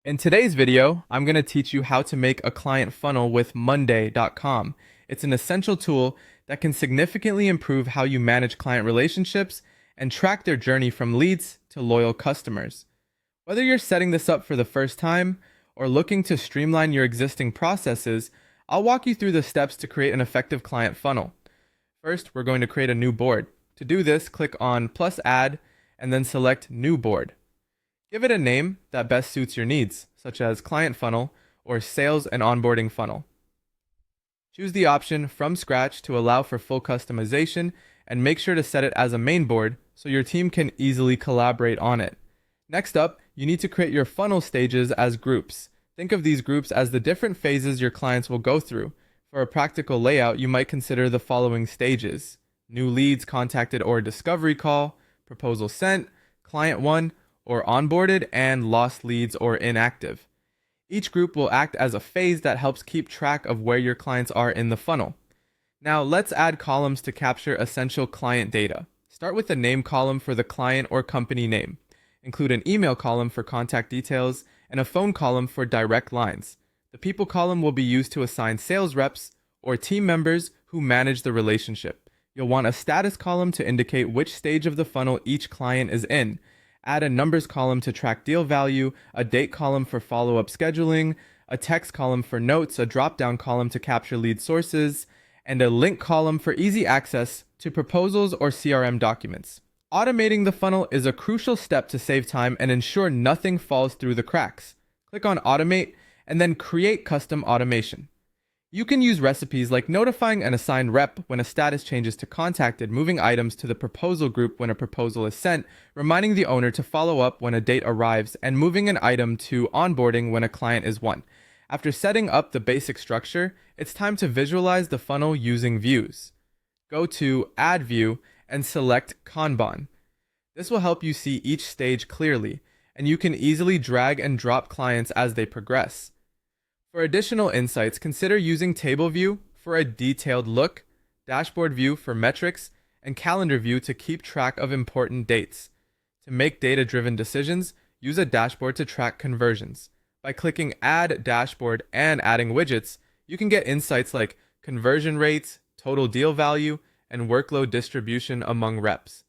In today's video, I'm going to teach you how to make a client funnel with Monday.com. It's an essential tool that can significantly improve how you manage client relationships and track their journey from leads to loyal customers. Whether you're setting this up for the first time or looking to streamline your existing processes, I'll walk you through the steps to create an effective client funnel. First, we're going to create a new board. To do this, click on plus add and then select new board. Give it a name that best suits your needs, such as client funnel or sales and onboarding funnel. Choose the option from scratch to allow for full customization and make sure to set it as a main board so your team can easily collaborate on it. Next up, you need to create your funnel stages as groups. Think of these groups as the different phases your clients will go through. For a practical layout, you might consider the following stages: new leads contacted or discovery call, proposal sent, client 1, or onboarded, and lost leads or inactive. Each group will act as a phase that helps keep track of where your clients are in the funnel. Now let's add columns to capture essential client data. Start with the name column for the client or company name. Include an email column for contact details and a phone column for direct lines. The people column will be used to assign sales reps or team members who manage the relationship. You'll want a status column to indicate which stage of the funnel each client is in. Add a numbers column to track deal value, a date column for follow-up scheduling, a text column for notes, a drop-down column to capture lead sources, and a link column for easy access to proposals or CRM documents. Automating the funnel is a crucial step to save time and ensure nothing falls through the cracks. Click on Automate and then Create Custom Automation. You can use recipes like notifying an assigned rep when a status changes to contacted, moving items to the proposal group when a proposal is sent, reminding the owner to follow up when a date arrives, and moving an item to onboarding when a client is won. After setting up the basic structure, it's time to visualize the funnel using views. Go to Add View and select Kanban. This will help you see each stage clearly, and you can easily drag and drop clients as they progress. For additional insights, consider using Table View for a detailed look, Dashboard View for metrics, and Calendar View to keep track of important dates. To make data-driven decisions, use a dashboard to track conversions. By clicking Add Dashboard and adding widgets, you can get insights like conversion rates, total deal value, and workload distribution among reps.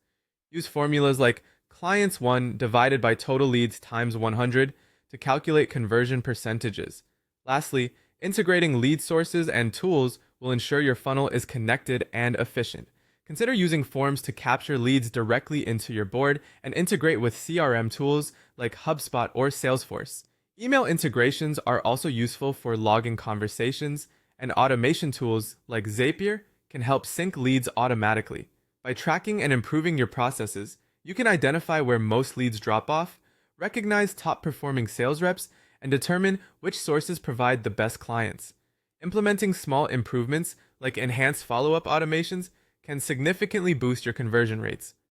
Use formulas like clients won divided by total leads times 100 to calculate conversion percentages. Lastly, integrating lead sources and tools will ensure your funnel is connected and efficient. Consider using forms to capture leads directly into your board and integrate with CRM tools like HubSpot or Salesforce. Email integrations are also useful for logging conversations, and automation tools like Zapier can help sync leads automatically. By tracking and improving your processes, you can identify where most leads drop off, recognize top-performing sales reps, and determine which sources provide the best clients. Implementing small improvements like enhanced follow-up automations can significantly boost your conversion rates.